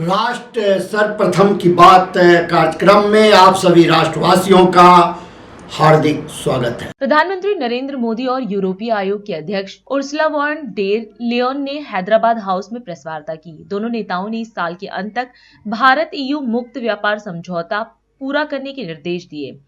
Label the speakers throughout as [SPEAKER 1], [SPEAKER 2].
[SPEAKER 1] राष्ट्र सर्वप्रथम की बात कार्यक्रम में आप सभी राष्ट्रवासियों का हार्दिक स्वागत है।
[SPEAKER 2] प्रधानमंत्री नरेंद्र मोदी और यूरोपीय आयोग के अध्यक्ष उर्सुला वॉन डेर लियोन ने हैदराबाद हाउस में प्रेस वार्ता की। दोनों नेताओं ने इस साल के अंत तक भारत EU मुक्त व्यापार समझौता पूरा करने के निर्देश दिए।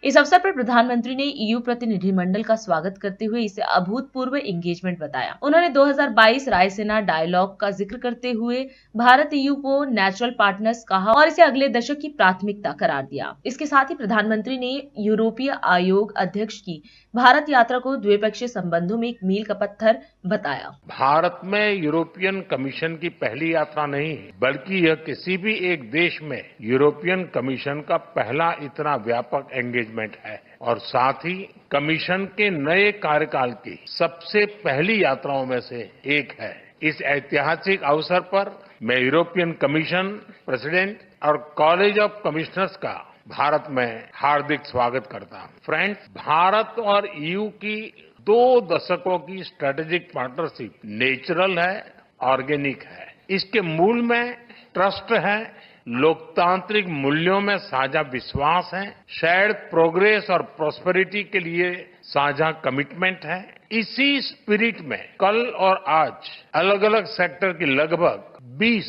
[SPEAKER 2] इस अवसर पर प्रधानमंत्री ने EU प्रतिनिधिमंडल का स्वागत करते हुए इसे अभूतपूर्व एंगेजमेंट बताया। उन्होंने 2022 रायसीना डायलॉग का जिक्र करते हुए भारत EU को नेचुरल पार्टनर्स कहा और इसे अगले दशक की प्राथमिकता करार दिया। इसके साथ ही प्रधानमंत्री ने यूरोपीय आयोग अध्यक्ष की भारत यात्रा को द्विपक्षीय संबंधों में एक मील का पत्थर बताया।
[SPEAKER 3] भारत में यूरोपियन कमीशन की पहली यात्रा नहीं है, बल्कि यह किसी भी एक देश में यूरोपियन कमीशन का पहला इतना व्यापक एंगेजमेंट है और साथ ही कमीशन के नए कार्यकाल की सबसे पहली यात्राओं में से एक है। इस ऐतिहासिक अवसर पर मैं यूरोपियन कमीशन प्रेसिडेंट और कॉलेज ऑफ कमिश्नर्स का भारत में हार्दिक स्वागत करता हूं। फ्रेंड्स, भारत और EU की 2 दशकों की स्ट्रेटेजिक पार्टनरशिप नेचुरल है, ऑर्गेनिक है। इसके मूल में ट्रस्ट है, लोकतांत्रिक मूल्यों में साझा विश्वास है, शेयर्ड प्रोग्रेस और प्रोस्पेरिटी के लिए साझा कमिटमेंट है। इसी स्पिरिट में कल और आज अलग अलग सेक्टर की लगभग 20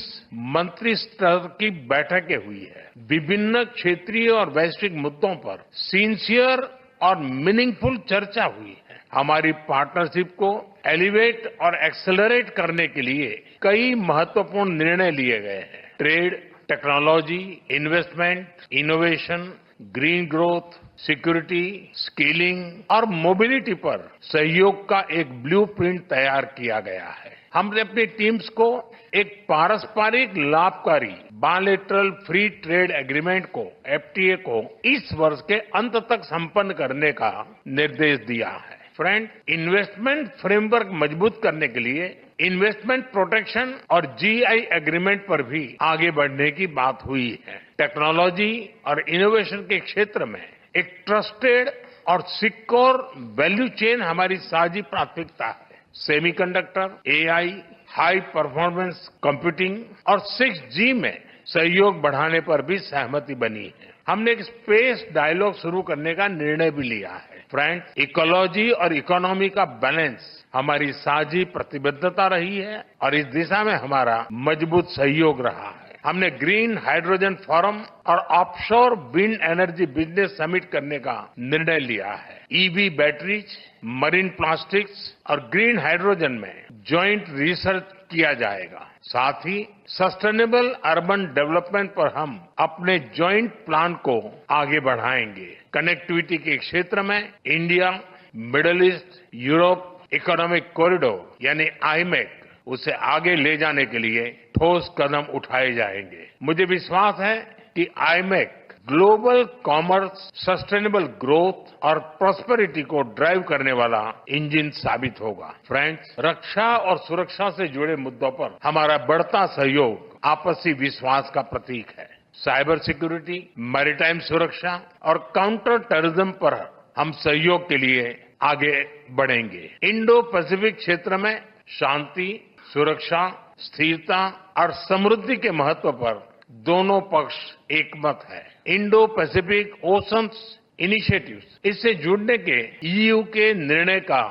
[SPEAKER 3] मंत्री स्तर की बैठकें हुई है। विभिन्न क्षेत्रीय और वैश्विक मुद्दों पर सिंसियर और मीनिंगफुल चर्चा हुई है। हमारी पार्टनरशिप को एलिवेट और एक्सेलरेट करने के लिए कई महत्वपूर्ण निर्णय लिए गए हैं। Trade, technology, investment, innovation, green growth, security, skilling और मोबिलिटी पर सहयोग का एक ब्लूप्रिंट तैयार किया गया है। हमने अपनी टीम्स को एक पारस्परिक लाभकारी बायलैटरल फ्री ट्रेड एग्रीमेंट को, FTA को इस वर्ष के अंत तक संपन्न करने का निर्देश दिया है। फ्रेंड, इन्वेस्टमेंट फ्रेमवर्क मजबूत करने के लिए इन्वेस्टमेंट प्रोटेक्शन और GI एग्रीमेंट पर भी आगे बढ़ने की बात हुई है। टेक्नोलॉजी और इनोवेशन के क्षेत्र में एक ट्रस्टेड और सिक्योर वैल्यू चेन हमारी साझी प्राथमिकता है। Semiconductor, AI, high performance computing और 6G में सहयोग बढ़ाने पर भी सहमति बनी है। हमने एक स्पेस डायलॉग शुरू करने का निर्णय भी लिया है। फ्रेंड्स, इकोलॉजी और इकोनॉमी का बैलेंस हमारी साझी प्रतिबद्धता रही है और इस दिशा में हमारा मजबूत सहयोग रहा है। हमने ग्रीन हाइड्रोजन फोरम और offshore wind energy business summit करने का निर्णय लिया है। EV बैटरीज, मरीन प्लास्टिक्स और ग्रीन हाइड्रोजन में ज्वाइंट रिसर्च किया जाएगा। साथ ही सस्टेनेबल अर्बन डेवलपमेंट पर हम अपने ज्वाइंट प्लान को आगे बढ़ाएंगे। कनेक्टिविटी के क्षेत्र में India, middle east, Europe economic corridor यानी IMEC उसे आगे ले जाने के लिए ठोस कदम उठाए जाएंगे। मुझे विश्वास है कि IMEC global commerce, sustainable growth और प्रॉस्पेरिटी को ड्राइव करने वाला इंजन साबित होगा। फ्रेंड्स, रक्षा और सुरक्षा से जुड़े मुद्दों पर हमारा बढ़ता सहयोग आपसी विश्वास का प्रतीक है। साइबर सिक्योरिटी, मैरीटाइम सुरक्षा और काउंटर टेररिज्म पर हम सहयोग के लिए आगे बढ़ेंगे। इंडो पैसिफिक क्षेत्र में शांति, सुरक्षा, स्थिरता और समृद्धि के महत्व पर दोनों पक्ष एकमत है। इंडो पैसिफिक ओशंस इनिशिएटिव्स, इससे जुड़ने के EU के निर्णय का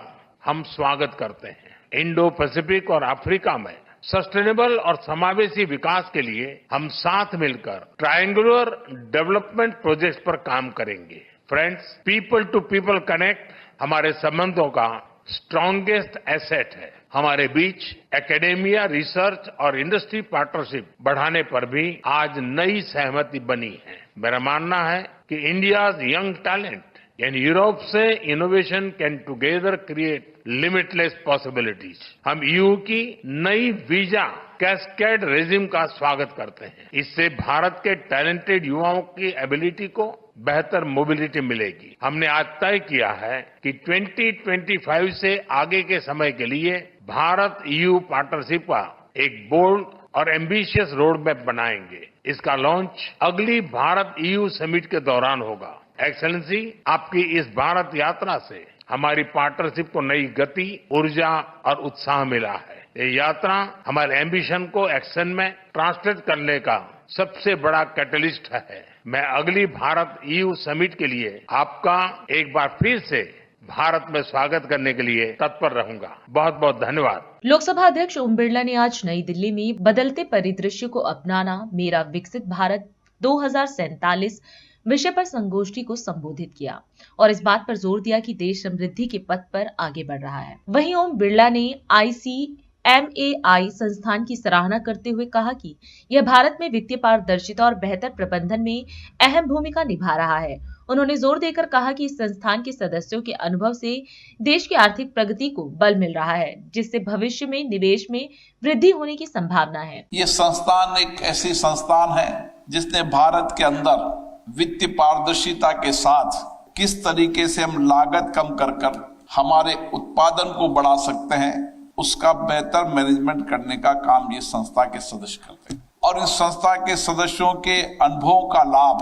[SPEAKER 3] हम स्वागत करते हैं। इंडो पैसिफिक और अफ्रीका में सस्टेनेबल और समावेशी विकास के लिए हम साथ मिलकर ट्रायंगुलर डेवलपमेंट प्रोजेक्ट्स पर काम करेंगे। Friends, people to people connect हमारे संबंधों का स्ट्रॉन्गेस्ट एसेट है। हमारे बीच एकेडेमिया, रिसर्च और इंडस्ट्री पार्टनरशिप बढ़ाने पर भी आज नई सहमति बनी है। मेरा मानना है कि इंडियाज यंग टैलेंट यानी यूरोप से innovation can together create limitless possibilities. हम EU की नई वीजा कैस्केड रेजिम का स्वागत करते हैं। इससे भारत के टैलेंटेड युवाओं की एबिलिटी को बेहतर मोबिलिटी मिलेगी। हमने आज तय किया है कि 2025 से आगे के समय के लिए भारत EU पार्टनरशिप का एक बोल्ड और एम्बिशियस रोड मैप बनाएंगे। इसका लॉन्च अगली भारत EU समिट के दौरान होगा। एक्सेलेंसी, आपकी इस भारत यात्रा से हमारी पार्टनरशिप को नई गति, ऊर्जा और उत्साह मिला है। ये यात्रा हमारे एम्बिशन को एक्शन में ट्रांसलेट करने का सबसे बड़ा कैटलिस्ट है। मैं अगली भारत ईयू समिट के लिए आपका एक बार फिर से भारत में स्वागत करने के लिए तत्पर रहूंगा। बहुत बहुत धन्यवाद।
[SPEAKER 2] लोकसभा अध्यक्ष ओम बिरला ने आज नई दिल्ली में बदलते परिदृश्य को अपनाना, मेरा विकसित भारत 2047 विषय पर संगोष्ठी को संबोधित किया और इस बात पर जोर दिया कि देश समृद्धि के पथ पर आगे बढ़ रहा है। वहीं ओम बिरला ने ICMAI संस्थान की सराहना करते हुए कहा कि यह भारत में वित्तीय पारदर्शिता और बेहतर प्रबंधन में अहम भूमिका निभा रहा है। उन्होंने जोर देकर कहा कि इस संस्थान के सदस्यों के अनुभव से देश की आर्थिक प्रगति को बल मिल रहा है, जिससे भविष्य में निवेश में वृद्धि होने की संभावना है।
[SPEAKER 4] ये संस्थान एक ऐसी संस्थान है जिसने भारत के अंदर वित्तीय पारदर्शिता के साथ किस तरीके से हम लागत कम कर हमारे उत्पादन को बढ़ा सकते हैं, उसका बेहतर मैनेजमेंट करने का काम ये संस्था के सदस्य करते हैं। और इस संस्था के सदस्यों के अनुभवों का लाभ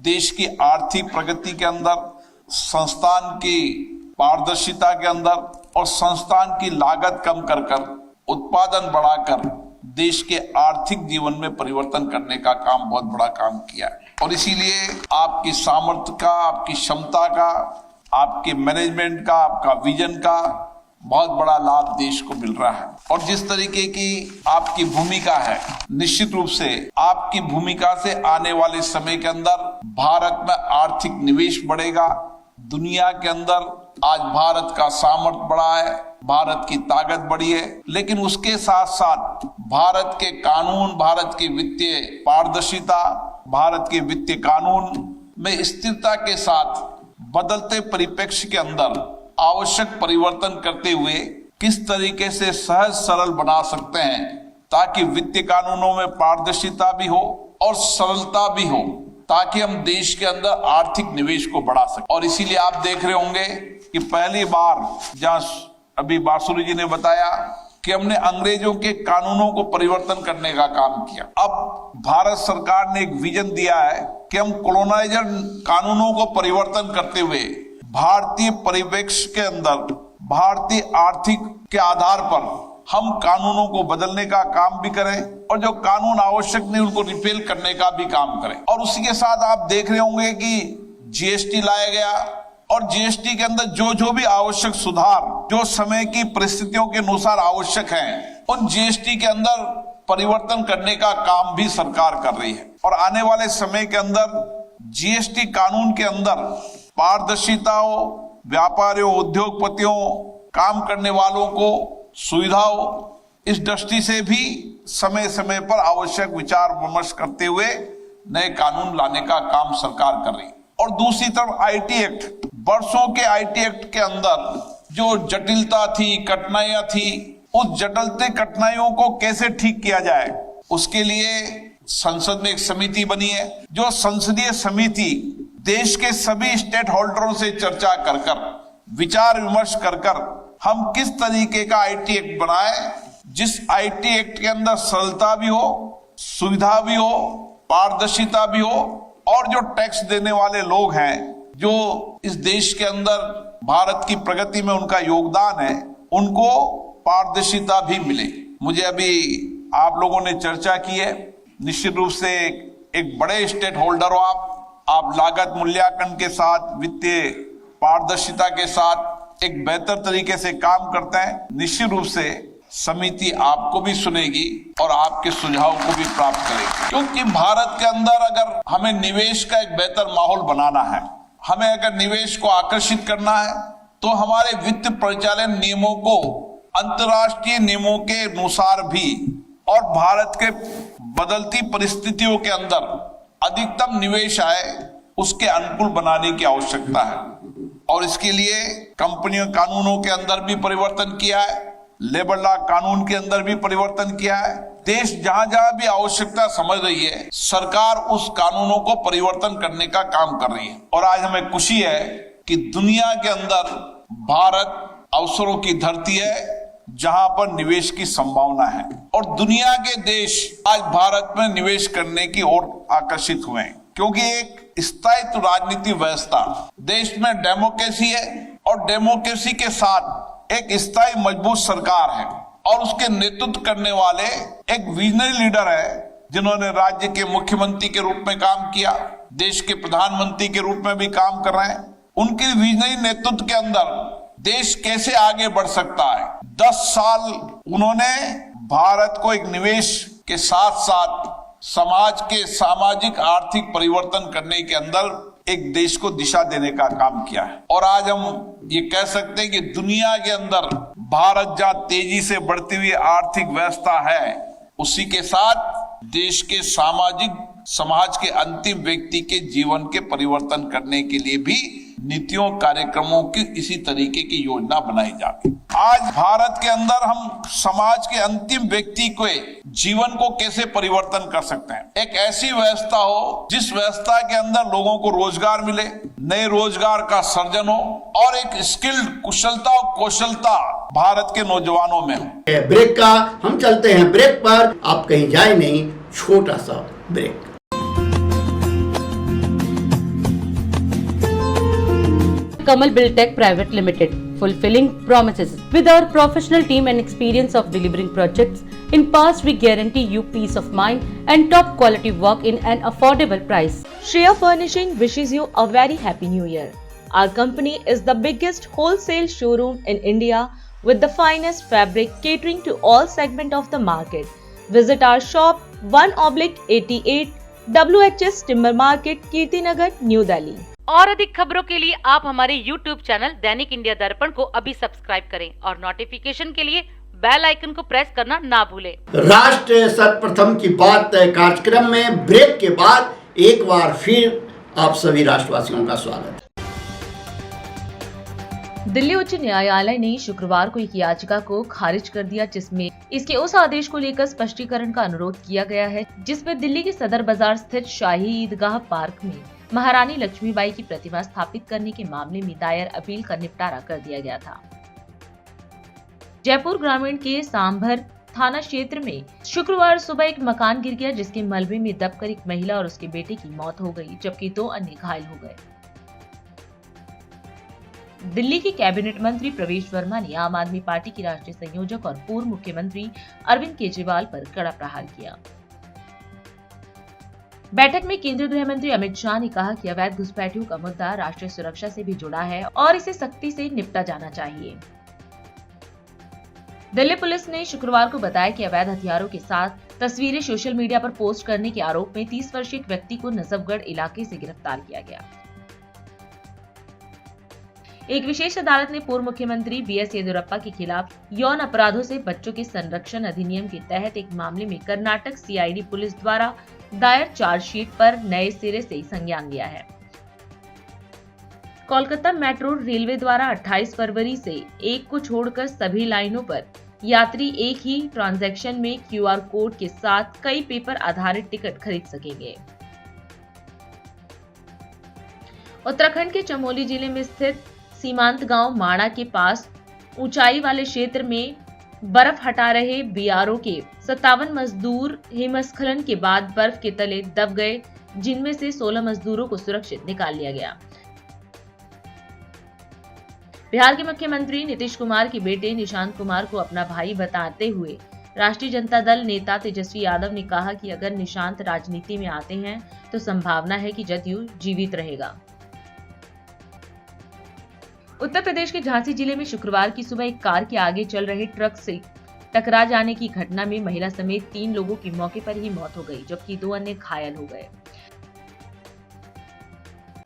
[SPEAKER 4] देश की आर्थिक प्रगति के अंदर, संस्थान की पारदर्शिता के अंदर और संस्थान की लागत कम कर उत्पादन बढ़ाकर देश के आर्थिक जीवन में परिवर्तन करने का काम, बहुत बड़ा काम किया है। और इसीलिए आपकी सामर्थ्य का, आपकी क्षमता का, आपके मैनेजमेंट का, आपका विजन का बहुत बड़ा लाभ देश को मिल रहा है। और जिस तरीके की आपकी भूमिका है, निश्चित रूप से आपकी भूमिका से आने वाले समय के अंदर भारत में आर्थिक निवेश बढ़ेगा। दुनिया के अंदर आज भारत का सामर्थ्य बढ़ा है, भारत की ताकत बढ़ी है, लेकिन उसके साथ साथ भारत के कानून, भारत की वित्तीय पारदर्शिता, भारत के वित्तीय कानून में स्थिरता के साथ बदलते परिप्रेक्ष्य के अंदर आवश्यक परिवर्तन करते हुए किस तरीके से सहज सरल बना सकते हैं ताकि वित्तीय कानूनों में पारदर्शिता भी हो और सरलता भी हो, ताकि हम देश के अंदर आर्थिक निवेश को बढ़ा सकें। और इसीलिए आप देख रहे होंगे कि पहली बार, जहां अभी बासुरी जी ने बताया कि हमने अंग्रेजों के कानूनों को परिवर्तन करने का काम किया। अब भारत सरकार ने एक विजन दिया है कि हम कॉलोनाइजर कानूनों को परिवर्तन करते हुए भारतीय परिप्रेक्ष्य के अंदर, भारतीय आर्थिक के आधार पर हम कानूनों को बदलने का काम भी करें और जो कानून आवश्यक नहीं उनको रिपेल करने का भी काम करें। और उसी के साथ आप देख रहे होंगे कि GST लाया गया और GST के अंदर जो भी आवश्यक सुधार जो समय की परिस्थितियों के अनुसार आवश्यक हैं, उन GST के अंदर परिवर्तन करने का काम भी सरकार कर रही है। और आने वाले समय के अंदर GST कानून के अंदर पारदर्शिता हो, व्यापारियों, उद्योगपतियों, काम करने वालों को सुविधा हो, इस दृष्टि से भी समय समय पर आवश्यक विचार विमर्श करते हुए नए कानून लाने का काम सरकार कर रही है। और दूसरी तरफ IT एक्ट, वर्षों के IT एक्ट के अंदर जो जटिलता थी, कठिनाइयां थी, उस जटिलते कठिनाइयों को कैसे ठीक किया जाए, उसके लिए संसद में एक समिति बनी है। जो संसदीय समिति देश के सभी स्टेक होल्डरों से चर्चा कर विचार विमर्श कर हम किस तरीके का IT एक्ट बनाए, जिस IT एक्ट के अंदर सरलता भी हो, सुविधा भी हो, पारदर्शिता भी हो और जो टैक्स देने वाले लोग हैं, जो इस देश के अंदर भारत की प्रगति में उनका योगदान है, उनको पारदर्शिता भी मिले। मुझे अभी आप लोगों ने चर्चा की है, निश्चित रूप से एक बड़े स्टेक होल्डर हो आप लागत मूल्यांकन के साथ, वित्तीय पारदर्शिता के साथ एक बेहतर तरीके से काम करते हैं। निश्चित रूप से समिति आपको भी सुनेगी और आपके सुझाव को भी प्राप्त करेगी, क्योंकि भारत के अंदर अगर हमें निवेश का एक बेहतर माहौल बनाना है, हमें अगर निवेश को आकर्षित करना है, तो हमारे वित्त परिचालन नियमों को अंतर्राष्ट्रीय नियमों के अनुसार भी और भारत के बदलती परिस्थितियों के अंदर अधिकतम निवेश आए, उसके अनुकूल बनाने की आवश्यकता है। और इसके लिए कंपनियों कानूनों के अंदर भी परिवर्तन किया है, लेबर लॉ कानून के अंदर भी परिवर्तन किया है। देश जहां जहां भी आवश्यकता समझ रही है, सरकार उस कानूनों को परिवर्तन करने का काम कर रही है। और आज हमें खुशी है कि दुनिया के अंदर भारत अवसरों की धरती है, जहां पर निवेश की संभावना है और दुनिया के देश आज भारत में निवेश करने की ओर आकर्षित हुए हैं, क्योंकि एक स्थायित्व राजनीति व्यवस्था, देश में डेमोक्रेसी है और डेमोक्रेसी के साथ एक स्थायी मजबूत सरकार है। और उसके नेतृत्व करने वाले एक विजनरी लीडर है, जिन्होंने राज्य के मुख्यमंत्री के रूप में काम किया, देश के प्रधानमंत्री के रूप में भी काम कर रहे हैं। उनके विजनरी नेतृत्व के अंदर देश कैसे आगे बढ़ सकता है। 10 साल उन्होंने भारत को एक निवेश के साथ साथ समाज के सामाजिक आर्थिक परिवर्तन करने के अंदर एक देश को दिशा देने का काम किया है। और आज हम ये कह सकते हैं कि दुनिया के अंदर भारत जहां तेजी से बढ़ती हुई आर्थिक व्यवस्था है, उसी के साथ देश के समाज के अंतिम व्यक्ति के जीवन के परिवर्तन करने के लिए भी नीतियों कार्यक्रमों की इसी तरीके की योजना बनाई जाती है। आज भारत के अंदर हम समाज के अंतिम व्यक्ति के जीवन को कैसे परिवर्तन कर सकते हैं। एक ऐसी व्यवस्था हो जिस व्यवस्था के अंदर लोगों को रोजगार मिले, नए रोजगार का सर्जन हो और एक स्किल्ड कुशलता और कौशलता भारत के नौजवानों में हो।
[SPEAKER 1] ब्रेक का हम चलते हैं ब्रेक पर, आप कहीं जाए नहीं, छोटा सा break.
[SPEAKER 5] Kamal Buildtech Private Limited, fulfilling promises. With our professional team and experience of delivering projects, in past we guarantee you peace of mind and top quality work in an affordable price.
[SPEAKER 2] Shreya Furnishing wishes you a very happy new year. Our company is the biggest wholesale showroom in India with the finest fabric catering to all segments of the market. Visit our shop 1/88 WHS Timber Market, Kirtinagar, New Delhi.
[SPEAKER 5] और अधिक खबरों के लिए आप हमारे YouTube channel दैनिक India दर्पण को अभी सब्सक्राइब करें और नोटिफिकेशन के लिए बेल आइकन को प्रेस करना ना भूलें।
[SPEAKER 1] राष्ट्र सर्वप्रथम की बात कार्यक्रम में ब्रेक के बाद एक बार फिर आप सभी राष्ट्रवासियों का स्वागत है।
[SPEAKER 2] दिल्ली उच्च न्यायालय ने शुक्रवार को एक याचिका को खारिज कर दिया, जिसमें इसके उस आदेश को लेकर स्पष्टीकरण का अनुरोध किया गया है जिसमें दिल्ली के सदर बाजार स्थित शाही ईदगाह पार्क में महारानी लक्ष्मीबाई की प्रतिमा स्थापित करने के मामले में दायर अपील का निपटारा कर दिया गया था। जयपुर ग्रामीण के सांभर थाना क्षेत्र में शुक्रवार सुबह एक मकान गिर गया, जिसके मलबे में दबकर एक महिला और उसके बेटे की मौत हो गई, जबकि 2 अन्य घायल हो गए। दिल्ली के कैबिनेट मंत्री प्रवेश वर्मा ने आम आदमी पार्टी के राष्ट्रीय संयोजक और पूर्व मुख्यमंत्री अरविंद केजरीवाल पर कड़ा प्रहार किया। बैठक में केंद्रीय गृह मंत्री अमित शाह ने कहा कि अवैध घुसपैठियों का मुद्दा राष्ट्रीय सुरक्षा से भी जुड़ा है और इसे सख्ती से निपटा जाना चाहिए। दिल्ली पुलिस ने शुक्रवार को बताया कि अवैध हथियारों के साथ तस्वीरें सोशल मीडिया पर पोस्ट करने के आरोप में 30 वर्षीय एक व्यक्ति को नजफगढ़ इलाके से गिरफ्तार किया गया। एक विशेष अदालत ने पूर्व मुख्यमंत्री बीएस येदियुरप्पा के खिलाफ यौन अपराधों से बच्चों के संरक्षण अधिनियम के तहत एक मामले में कर्नाटक सीआईडी पुलिस द्वारा दायर चार्जशीट पर नए सिरे से संज्ञान लिया है। कोलकाता मेट्रो रेलवे द्वारा 28 फरवरी से 1 को छोड़कर सभी लाइनों पर यात्री एक ही ट्रांजैक्शन में क्यूआर कोड के साथ कई पेपर आधारित टिकट खरीद सकेंगे। उत्तराखंड के चमोली जिले में स्थित सीमांत गांव माणा के पास ऊंचाई वाले क्षेत्र में बर्फ हटा रहे बीआरओ के 57 मजदूर हिमस्खलन के बाद बर्फ के तले दब गए, जिनमें से 16 मजदूरों को सुरक्षित निकाल लिया गया। बिहार के मुख्यमंत्री नीतीश कुमार के बेटे निशांत कुमार को अपना भाई बताते हुए राष्ट्रीय जनता दल नेता तेजस्वी यादव ने कहा कि अगर निशांत राजनीति में आते हैं तो संभावना है कि जदयू जीवित रहेगा। उत्तर प्रदेश के झांसी जिले में शुक्रवार की सुबह एक कार के आगे चल रहे ट्रक से टकरा जाने की घटना में महिला समेत 3 लोगों की मौके पर ही मौत हो गई, जबकि 2 अन्य घायल हो गए।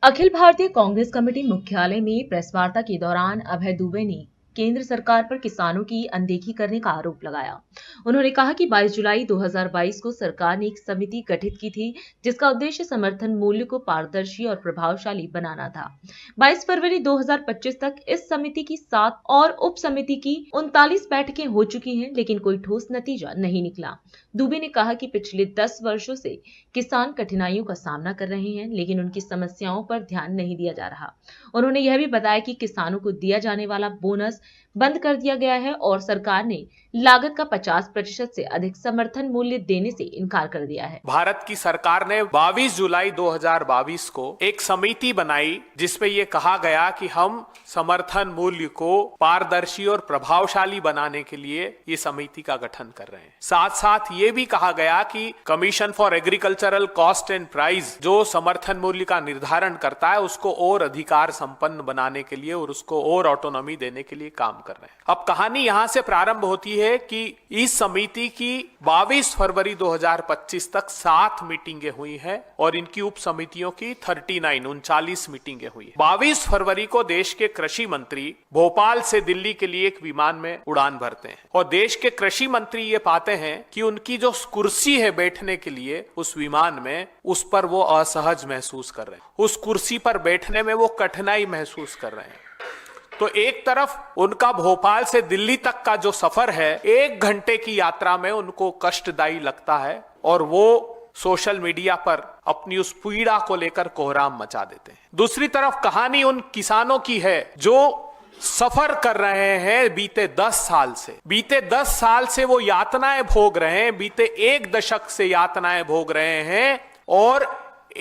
[SPEAKER 2] अखिल भारतीय कांग्रेस कमेटी मुख्यालय में प्रेस वार्ता के दौरान अभय दुबे ने केंद्र सरकार पर किसानों की अनदेखी करने का आरोप लगाया। उन्होंने कहा कि 22 जुलाई 2022 को सरकार ने एक समिति गठित की थी, जिसका उद्देश्य समर्थन मूल्य को पारदर्शी और प्रभावशाली बनाना था। 22 फरवरी 2025 तक इस समिति की 7 और उप समिति की 39 बैठकें हो चुकी हैं, लेकिन कोई ठोस नतीजा नहीं निकला। दुबे ने कहा कि पिछले 10 वर्षों से किसान कठिनाइयों का सामना कर रहे हैं, लेकिन उनकी समस्याओं पर ध्यान नहीं दिया जा रहा। उन्होंने यह भी बताया कि किसानों को दिया जाने वाला बोनस बंद कर दिया गया है और सरकार ने लागत का 50% से अधिक समर्थन मूल्य देने से इनकार कर दिया है।
[SPEAKER 6] भारत की सरकार ने 22 जुलाई 2022 को एक समिति बनाई जिसमें ये कहा गया कि हम समर्थन मूल्य को पारदर्शी और प्रभावशाली बनाने के लिए ये समिति का गठन कर रहे हैं। साथ साथ ये भी कहा गया कि commission for agricultural cost and price जो समर्थन मूल्य का निर्धारण करता है उसको और अधिकार संपन्न बनाने के लिए और उसको और ऑटोनॉमी देने के लिए काम कर रहे हैं। अब कहानी यहां से प्रारंभ होती है कि इस समिति की 22 फरवरी 2025 तक 7 मीटिंगें हुई हैं और इनकी उप समितियों की 39 मीटिंगें हुई हैं। 22 फरवरी को देश के कृषि मंत्री भोपाल से दिल्ली के लिए एक विमान में उड़ान भरते हैं और देश के कृषि मंत्री ये पाते हैं कि उनकी जो कुर्सी है बैठने के लिए उस विमान में, उस पर वो असहज महसूस कर रहे हैं, उस कुर्सी पर बैठने में वो कठिनाई महसूस कर रहे हैं। तो एक तरफ उनका भोपाल से दिल्ली तक का जो सफर है 1 घंटे की यात्रा में उनको कष्टदायी लगता है और वो सोशल मीडिया पर अपनी उस पीड़ा को लेकर कोहराम मचा देते हैं। दूसरी तरफ कहानी उन किसानों की है जो सफर कर रहे हैं बीते 10 साल से वो यातनाएं भोग रहे हैं, बीते 1 दशक से यातनाएं भोग रहे हैं और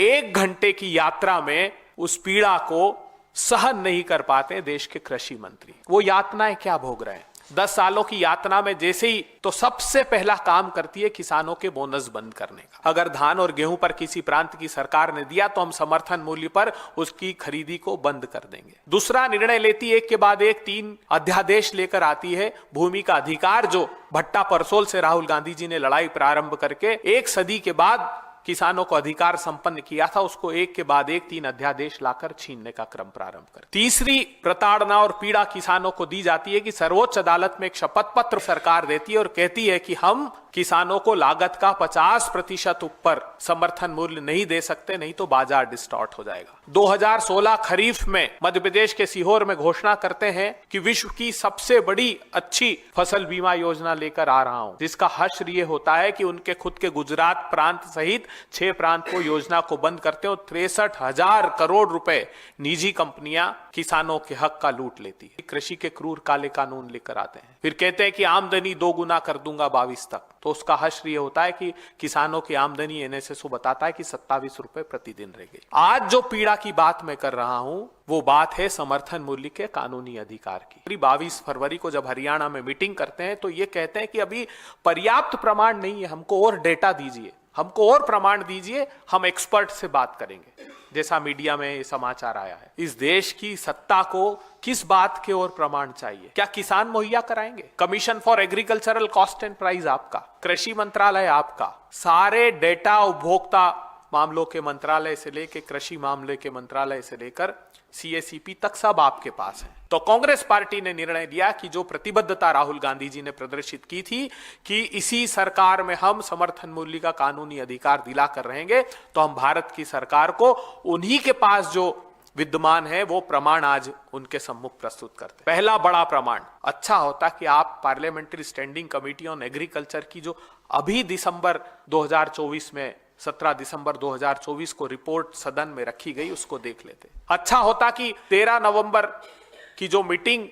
[SPEAKER 6] 1 घंटे की यात्रा में उस पीड़ा को सहन नहीं कर पाते देश के कृषि मंत्री। वो यातनाएं क्या भोग रहे हैं? 10 सालों की यातना में जैसे ही तो सबसे पहला काम करती है किसानों के बोनस बंद करने का। अगर धान और गेहूं पर किसी प्रांत की सरकार ने दिया तो हम समर्थन मूल्य पर उसकी खरीदी को बंद कर देंगे। दूसरा निर्णय लेती है एक के बाद एक 3 अध्यादेश लेकर आती है। भूमि का अधिकार जो भट्टा परसोल से राहुल गांधी जी ने लड़ाई प्रारंभ करके 1 सदी के बाद किसानों को अधिकार संपन्न किया था, उसको एक के बाद एक 3 अध्यादेश लाकर छीनने का क्रम प्रारंभ कर। तीसरी प्रताड़ना और पीड़ा किसानों को दी जाती है कि सर्वोच्च अदालत में एक शपथ पत्र सरकार देती है और कहती है कि हम किसानों को लागत का 50% ऊपर समर्थन मूल्य नहीं दे सकते, नहीं तो बाजार डिस्टॉर्ट हो जाएगा। 2016 खरीफ में मध्य प्रदेश के सीहोर में घोषणा करते हैं कि विश्व की सबसे बड़ी अच्छी फसल बीमा योजना लेकर आ रहा हूं, जिसका हश्र ये होता है कि उनके खुद के गुजरात प्रांत सहित 6 प्रांत को योजना को बंद करते हैं और 63,000 करोड़ रुपए निजी कंपनियां किसानों के हक का लूट लेती है। कृषि के क्रूर काले कानून लेकर आते हैं, फिर कहते हैं कि आमदनी 2 गुना कर दूंगा 22 तक, तो उसका हश्र ये होता है कि किसानों की आमदनी एनएसएसओ बताता है कि 27 रुपए प्रतिदिन रह गई। आज जो पीड़ा की बात मैं कर रहा हूं वो बात है समर्थन मूल्य के कानूनी अधिकार की। 22 फरवरी को जब हरियाणा में मीटिंग करते हैं तो ये कहते हैं कि अभी पर्याप्त प्रमाण नहीं है, हमको और डेटा दीजिए, हमको और प्रमाण दीजिए, हम एक्सपर्ट से बात करेंगे। जैसा मीडिया में ये समाचार आया है, इस देश की सत्ता को किस बात के और प्रमाण चाहिए? क्या किसान मुहैया कराएंगे? Commission for agricultural cost and price आपका, कृषि मंत्रालय आपका, सारे डेटा उपभोक्ता मामलों के मंत्रालय से लेकर कृषि मामले के मंत्रालय से लेकर CACP तक सब आपके पास है। तो कांग्रेस पार्टी ने निर्णय लिया कि जो प्रतिबद्धता राहुल गांधी जी ने प्रदर्शित की थी कि इसी सरकार में हम समर्थन मूल्य का कानूनी अधिकार दिला कर रहेंगे, तो हम भारत की सरकार को उन्हीं के पास जो विद्यमान है वो प्रमाण आज उनके सम्मुख प्रस्तुत करते। पहला बड़ा प्रमाण, अच्छा होता कि आप parliamentary standing committee on agriculture की जो अभी दिसंबर 2024 में 17 दिसंबर 2024 को रिपोर्ट सदन में रखी गई उसको देख लेते। अच्छा होता कि 13 नवंबर की जो मीटिंग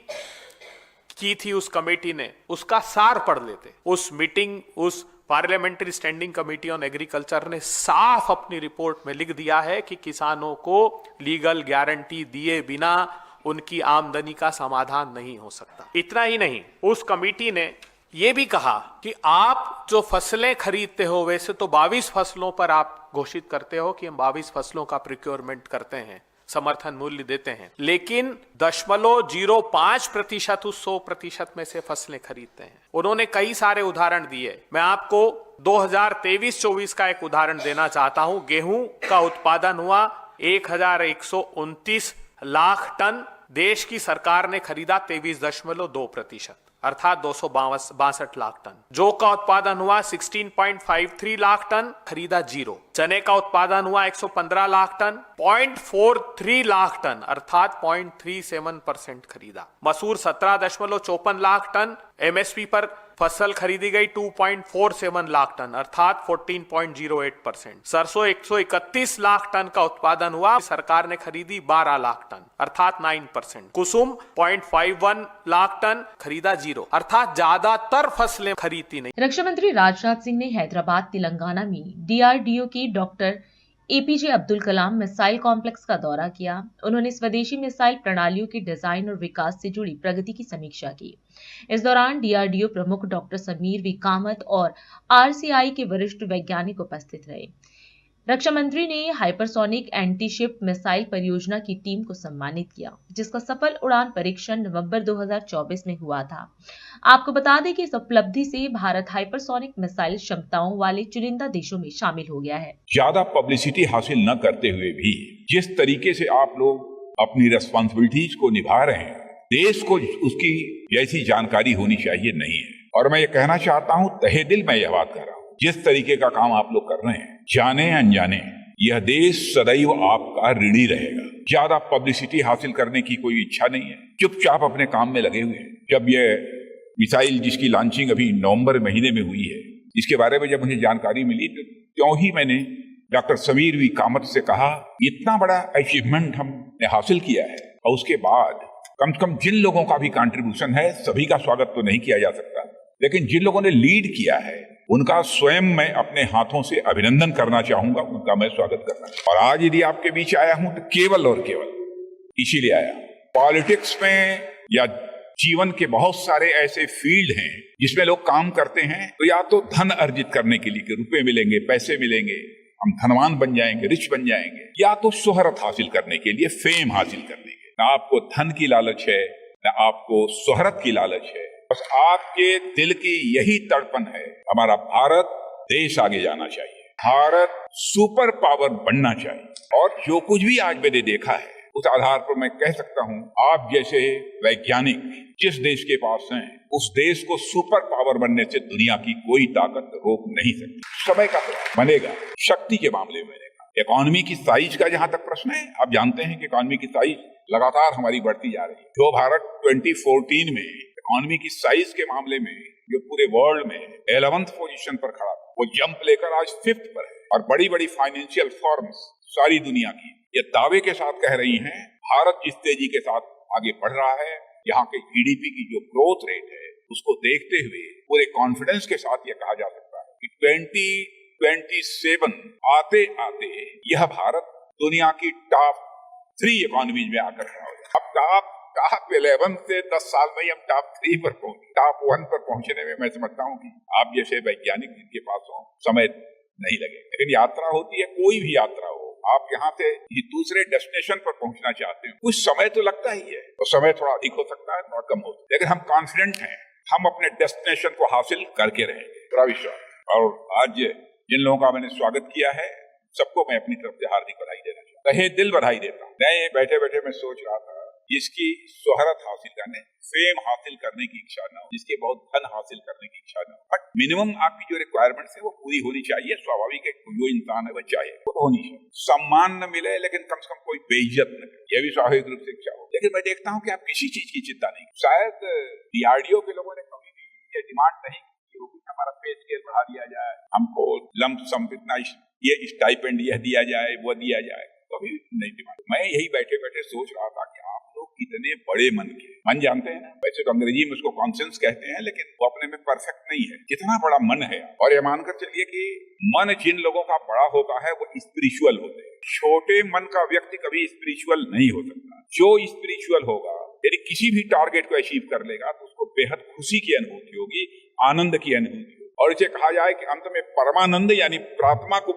[SPEAKER 6] की थी उस कमेटी ने उसका सार पढ़ लेते। उस मीटिंग, उस parliamentary standing committee on agriculture ने साफ अपनी रिपोर्ट में लिख दिया है कि किसानों को लीगल गारंटी दिए बिना उनकी आमदनी का समाधान नहीं हो सकता। इतना ही नहीं, उस कमेटी ने ये भी कहा कि आप जो फसलें खरीदते हो, वैसे तो 22 फसलों पर आप घोषित करते हो कि हम 22 फसलों का प्रोक्योरमेंट करते हैं, समर्थन मूल्य देते हैं, लेकिन 0.05% उस 100% में से फसलें खरीदते हैं। उन्होंने कई सारे उदाहरण दिए। मैं आपको 2023-24 का एक उदाहरण देना चाहता हूं। गेहूं का उत्पादन हुआ 1129 लाख टन, देश की सरकार ने खरीदा 23.2%। अर्थात 262 लाख टन। जौ का उत्पादन हुआ 16.53 लाख टन, खरीदा 0। चने का उत्पादन हुआ 115 लाख टन, 0.43 लाख टन अर्थात 0.37% खरीदा। मसूर 17.54 लाख टन, एमएसपी पर फसल खरीदी गई 2.47 लाख टन अर्थात 14.08%। सरसों 131 लाख टन का उत्पादन हुआ, सरकार ने खरीदी 12 लाख टन अर्थात 9%। कुसुम 0.51 लाख टन, खरीदा 0 अर्थात ज्यादातर फसलें खरीदी नहीं।
[SPEAKER 2] रक्षा मंत्री राजनाथ सिंह ने हैदराबाद तेलंगाना में डीआरडीओ की doctor APJ Abdul Kalam missile complex का दौरा किया। उन्होंने स्वदेशी मिसाइल प्रणालियों के डिजाइन और विकास से जुड़ी प्रगति की समीक्षा की। इस दौरान डीआरडीओ प्रमुख डॉक्टर समीर वी कामत और आरसीआई के वरिष्ठ वैज्ञानिक उपस्थित रहे। रक्षा मंत्री ने हाइपरसोनिक एंटीशिप मिसाइल परियोजना की टीम को सम्मानित किया, जिसका सफल उड़ान परीक्षण नवंबर 2024 में हुआ था। आपको बता दें कि इस उपलब्धि से भारत हाइपरसोनिक मिसाइल क्षमताओं वाले चुनिंदा देशों में शामिल हो गया है।
[SPEAKER 7] ज्यादा पब्लिसिटी हासिल न करते हुए भी जिस तरीके से आप लोग अपनी रेस्पॉन्सिबिलिटीज को निभा रहे हैं, देश को उसकी जैसी जानकारी होनी चाहिए नहीं है। और मैं ये कहना चाहता हूं, तहे दिल मैं यह बात कर रहा हूं, जिस तरीके का काम आप लोग कर रहे हैं, जाने अनजाने यह देश सदैव आपका ऋणी रहेगा। ज्यादा पब्लिसिटी हासिल करने की कोई इच्छा नहीं है, चुपचाप अपने काम में लगे हुए हैं। जब यह मिसाइल जिसकी लॉन्चिंग अभी नवंबर महीने में हुई है, इसके बारे में जब मुझे जानकारी मिली तो क्यों ही मैंने डॉक्टर समीर वी कामत से कहा, इतना बड़ा अचीवमेंट हमने हासिल किया है और उसके बाद कम से कम जिन लोगों का भी कंट्रीब्यूशन है, सभी का स्वागत तो नहीं किया जा सकता, लेकिन जिन लोगों ने लीड किया है उनका स्वयं मैं अपने हाथों से अभिनंदन करना चाहूंगा, उनका मैं स्वागत करना चाहूंगा। और आज यदि आपके बीच आया हूं तो केवल और केवल इसीलिए आया। पॉलिटिक्स में या जीवन के बहुत सारे ऐसे फील्ड हैं जिसमें लोग काम करते हैं, तो या तो धन अर्जित करने के लिए कि रुपए मिलेंगे, पैसे मिलेंगे, हम धनवान बन जाएंगे, रिच बन जाएंगे, या तो शोहरत हासिल करने के लिए, फेम हासिल करने के। ना आपको धन की लालच है, ना आपको शोहरत की लालच है, बस आपके दिल की यही तड़पन है, हमारा भारत देश आगे जाना चाहिए, भारत सुपर पावर बनना चाहिए। और जो कुछ भी आज मैंने देखा है उस आधार पर मैं कह सकता हूं, आप जैसे वैज्ञानिक जिस देश के पास हैं, उस देश को सुपर पावर बनने से दुनिया की कोई ताकत रोक नहीं सकती। समय का बनेगा, शक्ति के मामले में बनेगा। इकोनॉमी की साइज का जहां तक प्रश्न है, आप जानते हैं कि इकोनॉमी की साइज लगातार हमारी बढ़ती जा रही है। जो भारत 2014 में इकोनॉमी की साइज के मामले में जो पूरे वर्ल्ड में 11th पोजीशन पर खड़ा, वो जंप लेकर आज 5th पर है। और बड़ी बड़ी फाइनेंशियल फर्म्स सारी दुनिया की ये दावे के साथ कह रही हैं, भारत जिस तेजी के साथ आगे बढ़ रहा है, यहाँ के जीडीपी की जो ग्रोथ रेट है, उसको देखते हुए पूरे कॉन्फिडेंस के साथ ये कहा जा सकता है कि 2027 आते आते यह भारत दुनिया की टॉप 3 इकोनॉमीज में आकर खड़ा हो। अब टॉप 11 से 10 साल में हम टॉप 3 पर पहुंचे। टॉप 1 पर पहुंचने में मैं समझता हूँ कि आप जैसे वैज्ञानिक जिनके पास हो, समय नहीं लगे। लेकिन यात्रा होती है, कोई भी यात्रा हो, आप यहाँ से दूसरे डेस्टिनेशन पर पहुंचना चाहते हैं, कुछ समय तो लगता ही है, तो समय थोड़ा अधिक हो सकता है, थोड़ा कम हो सकता है, लेकिन हम कॉन्फिडेंट हैं, हम अपने डेस्टिनेशन को हासिल करके रहेंगे, पूरा विश्वास। और आज जिन लोगों का मैंने स्वागत किया है, सबको मैं अपनी तरफ से हार्दिक बधाई देना चाहता हूँ, तहे दिल बधाई देता हूँ। मैं बैठे बैठे मैं सोच रहा था, जिसकी शोहरत हासिल करने, फेम हासिल करने की इच्छा न हो, जिसके बहुत धन हासिल करने की इच्छा न हो, बट मिनिमम आपकी जो रिक्वायरमेंट्स है वो पूरी होनी चाहिए। स्वाभाविक है, जो इंसान है बच्चा है वो होनी चाहिए। सम्मान न मिले लेकिन कम से कम कोई बेइज्जत न करे, यह भी स्वाभाविक रूप से इच्छा हो। लेकिन मैं देखता हूँ कि आप किसी चीज की चिंता नहीं, शायद डीआरडीओ के लोगों ने कभी भी ये डिमांड नहीं की होगी कि हमारा पे स्केल बढ़ा दिया जाए, हमको लंप सम इतना ये स्टाइपेंड यह दिया जाए, वो दिया जाए, कभी नहीं डिमांड। मैं यही बैठे बैठे सोच रहा था कि आप लोग कितने बड़े मन के, मन जानते हैं ना, वैसे तो अंग्रेजी में उसको कॉन्सेंस कहते हैं, लेकिन वो अपने में परफेक्ट नहीं है, कितना बड़ा मन है। और ये मानकर चलिए कि मन जिन लोगों का बड़ा होता है वो स्पिरिचुअल होते हैं। छोटे मन का व्यक्ति कभी स्पिरिचुअल नहीं हो सकता। जो स्पिरिचुअल होगा, यदि किसी भी टारगेट को अचीव कर लेगा तो उसको बेहद खुशी की अनुभूति होगी, आनंद की अनुभूति होगी। और इसे कहा जाए कि अंत में परमानंद यानी परमात्मा को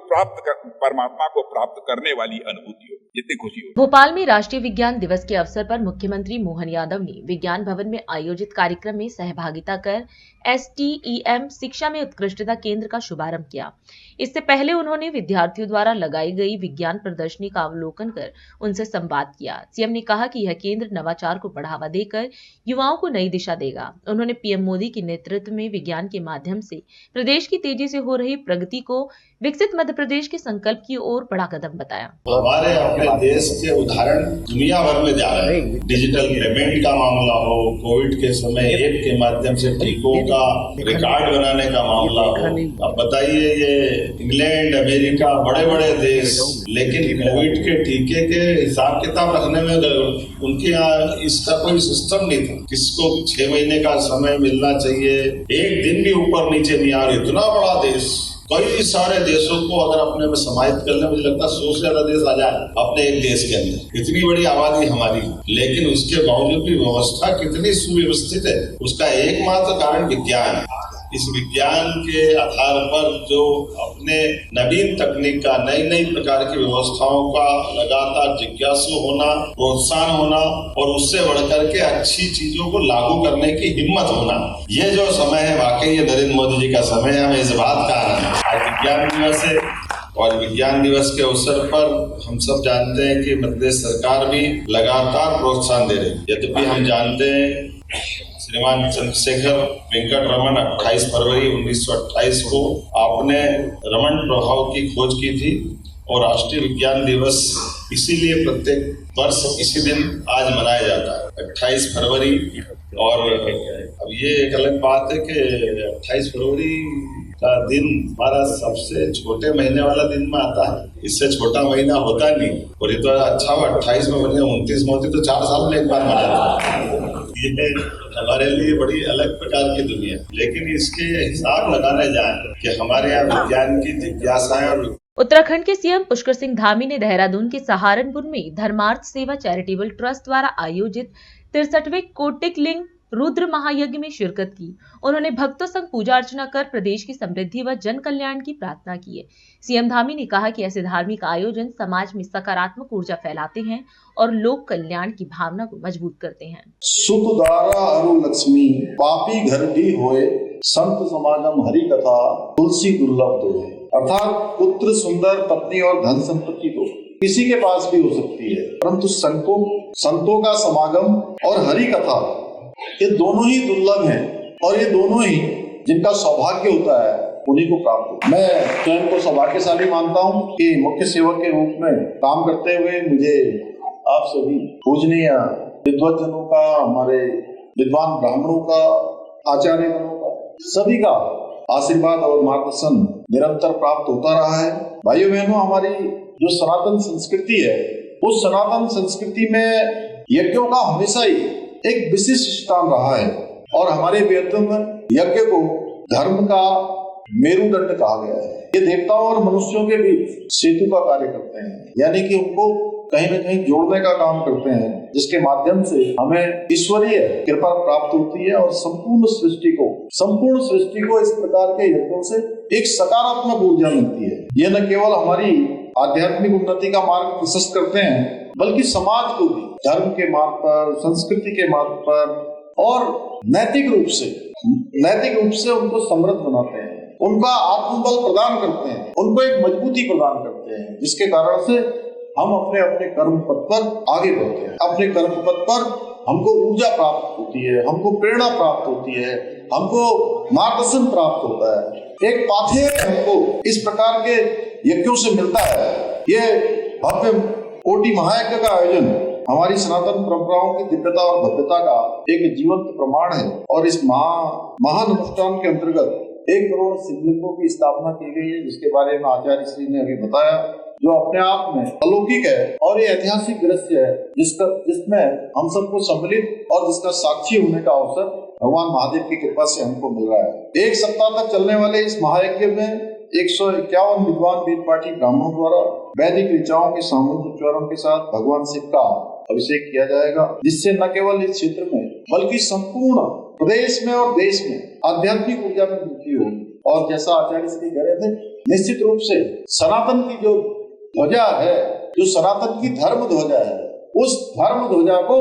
[SPEAKER 7] प्राप्त करने वाली अनुभूति हो। जितनी खुशी हो।
[SPEAKER 2] भोपाल में राष्ट्रीय विज्ञान दिवस के अवसर पर मुख्यमंत्री मोहन यादव ने विज्ञान भवन में आयोजित कार्यक्रम में सहभागिता कर STEM शिक्षा में उत्कृष्टता केंद्र का शुभारंभ किया। इससे पहले उन्होंने विद्यार्थियों द्वारा लगाई गई विज्ञान प्रदर्शनी का अवलोकन कर उनसे संवाद किया। सीएम ने कहा कि यह केंद्र नवाचार को बढ़ावा देकर युवाओं को नई दिशा देगा। उन्होंने पीएम मोदी के नेतृत्व में विज्ञान के माध्यम से प्रदेश की तेजी से हो रही प्रगति को विकसित मध्य प्रदेश के संकल्प की ओर बड़ा कदम बताया।
[SPEAKER 8] हमारे अपने देश के उदाहरण दुनिया भर में जा रहे हैं। डिजिटल पेमेंट का मामला हो, कोविड के समय ऐप के माध्यम से टीकों का रिकॉर्ड बनाने का मामला हो। अब बताइए, ये इंग्लैंड, अमेरिका, बड़े बड़े देश, लेकिन कोविड के टीके के हिसाब किताब रखने में उनके यहाँ इसका कोई सिस्टम नहीं था। किसको 6 महीने का समय मिलना चाहिए, एक दिन भी ऊपर नीचे नहीं आ रही। इतना बड़ा देश, कई सारे देशों को अगर अपने में समाहित करने, मुझे लगता है 100 से ज्यादा देश आ जाए अपने एक देश के अंदर। इतनी बड़ी आबादी हमारी, लेकिन उसके बावजूद भी व्यवस्था कितनी सुव्यवस्थित है, उसका एकमात्र कारण विज्ञान है। इस विज्ञान के आधार पर जो अपने नवीन तकनीक का, नई नई प्रकार की व्यवस्थाओं का लगातार जिज्ञासु होना, प्रोत्साहन होना और उससे बढ़कर के अच्छी चीजों को लागू करने की हिम्मत होना, ये जो समय है, वाकई ये नरेंद्र मोदी जी का समय है। हमें इस बात का आनंद है। आज विज्ञान दिवस है और विज्ञान दिवस के अवसर पर हम सब जानते हैं कि मध्य प्रदेश सरकार भी लगातार प्रोत्साहन दे रही है। यद्यपि हम जानते हैं श्रीमान चंद्रशेखर वेंकट रमन 28 फरवरी 1928 को आपने रमन प्रभाव की खोज की थी और राष्ट्रीय विज्ञान दिवस इसीलिए प्रत्येक वर्ष इसी दिन आज मनाया जाता है, 28 फरवरी। और अब ये एक अलग बात है कि 28 फरवरी का दिन हमारा सबसे छोटे महीने वाला दिन में आता है। इससे छोटा महीना होता नहीं। और ये तो अच्छा हुआ 28 में बने, 29 में होती तो 4 साल में एक बार मनाता। ये हमारे लिए बड़ी अलग प्रकार की दुनिया, लेकिन इसके हिसाब लगाने जाए कि हमारे यहाँ विज्ञान की जिज्ञासाएं और
[SPEAKER 2] उत्तराखंड के सीएम पुष्कर सिंह धामी ने देहरादून के सहारनपुर में धर्मार्थ सेवा चैरिटेबल ट्रस्ट द्वारा आयोजित 63वें कोटिक लिंग रुद्र महायज्ञ में शिरकत की। उन्होंने भक्तों संग पूजा अर्चना कर प्रदेश की समृद्धि व जन कल्याण की प्रार्थना की है। सीएम धामी ने कहा कि ऐसे धार्मिक आयोजन समाज में सकारात्मक ऊर्जा फैलाते हैं और लोक कल्याण की भावना को मजबूत करते हैं।
[SPEAKER 9] सुत दारा अरु लक्ष्मी पापी घर भी होए, संत समागम हरि कथा तुलसी दुर्लभ तो है। अर्थात पुत्र, सुंदर पत्नी और धन संपत्ति तो किसी के पास भी हो सकती है, परंतु संतों का समागम और हरि कथा, ये दोनों ही दुर्लभ हैं और ये दोनों ही जिनका सौभाग्य होता है उन्हीं को प्राप्त होता है। मैं स्वयं को सौभाग्यशाली मानता हूँ कि मुख्य सेवक के रूप में काम करते हुए मुझे आप सभी पूजनीय विद्वज्जनों का, हमारे विद्वान ब्राह्मणों का, आचार्यगणों का, सभी का आशीर्वाद और मार्गदर्शन निरंतर प्राप्त होता रहा है। भाइयों बहनों, हमारी जो सनातन संस्कृति है, उस सनातन संस्कृति में यज्ञों का हमेशा ही एक विशिष्ट स्थान रहा है और हमारे वेदों में यज्ञ को धर्म का मेरुदंड कहा गया है। ये देवताओं और मनुष्यों के बीच सेतु का कार्य करते हैं, यानी कि उनको कहीं न कहीं जोड़ने का काम करते हैं, जिसके माध्यम से हमें ईश्वरीय कृपा प्राप्त होती है और संपूर्ण सृष्टि को इस प्रकार के यज्ञों से एक सकारात्मक ऊर्जा मिलती है। ये न केवल हमारी आध्यात्मिक उन्नति का मार्ग प्रशस्त करते हैं, बल्कि समाज को भी धर्म के मार्ग पर, संस्कृति के मार्ग पर और नैतिक रूप से उनको समृद्ध बनाते हैं, उनका आत्मबल प्रदान करते हैं, उनको एक मजबूती प्रदान करते हैं, जिसके कारण से हम अपने कर्म पथ पर आगे बढ़ते हैं। अपने कर्म पथ पर हमको ऊर्जा प्राप्त होती है, हमको प्रेरणा प्राप्त होती है, हमको मार्गदर्शन प्राप्त होता है। एक पाथेय हमको इस प्रकार के यज्ञों से मिलता है। ये भव्य कोटि महायज्ञ का आयोजन हमारी सनातन परंपराओं की दिव्यता और भव्यता का एक जीवंत प्रमाण है और इस महानुष्ठान के अंतर्गत 1 करोड़ शिवलिंगों की स्थापना की गई है, जिसके बारे में आचार्य श्री ने अभी बताया, जो अपने आप में अलौकिक है और ये ऐतिहासिक दृश्य है, जिसमें हम सबको सम्मिलित और जिसका साक्षी होने का अवसर भगवान महादेव की कृपा से हमको मिल रहा है। 1 सप्ताह तक चलने वाले इस महायज्ञ में 151 विद्वान वेद पाठी ब्राह्मणों द्वारा वैदिक ऋचाओं के सामूहिक उच्चारण के साथ भगवान शिव का अभिषेक किया जाएगा, जिससे न केवल इस क्षेत्र में बल्कि संपूर्ण प्रदेश में और देश में आध्यात्मिक ऊर्जा में वृद्धि होगी। और जैसा आचार्य श्री कह रहे थे, निश्चित रूप से सनातन की जो ध्वजा है जो सनातन की धर्म ध्वजा है, उस धर्म ध्वजा को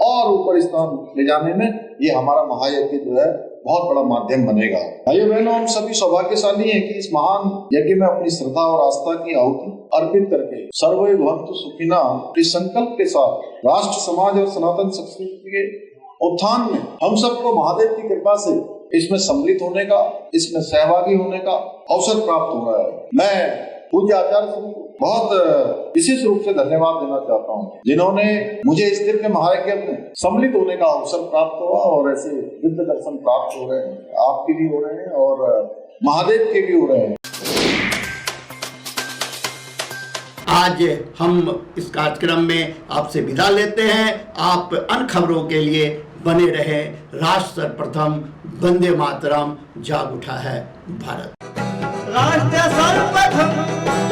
[SPEAKER 9] और ऊपर स्थान ले जाने में ये हमारा महायज्ञ जो है बहुत बड़ा माध्यम बनेगा। भाइयों बहनों, हम सभी सौभाग्यशाली हैं कि इस महान यज्ञ में अपनी श्रद्धा और आस्था की आहुति अर्पित करके सर्वे भवन्तु सुखिनः इस संकल्प के साथ राष्ट्र, समाज और सनातन संस्कृति के उत्थान में हम सबको महादेव की कृपा से इसमें सम्मिलित होने का, इसमें सहभागी होने का अवसर प्राप्त हो रहा है। मैं पूज्य आचार्य श्री को बहुत विशेष रूप से धन्यवाद देना चाहता हूँ, जिन्होंने मुझे इस दिव्य महायज्ञ में सम्मिलित होने का अवसर प्राप्त हुआ और ऐसे दिव्य दर्शन प्राप्त हो रहे हैं, आपके भी हो रहे हैं और महादेव के भी हो रहे हैं।
[SPEAKER 1] आज हम इस कार्यक्रम में आपसे विदा लेते हैं। आप अन्य खबरों के लिए बने रहे। राष्ट्र सर्वप्रथम, वंदे मातरम, जाग उठा है भारत।
[SPEAKER 10] राष्ट्र सर्वप्रथम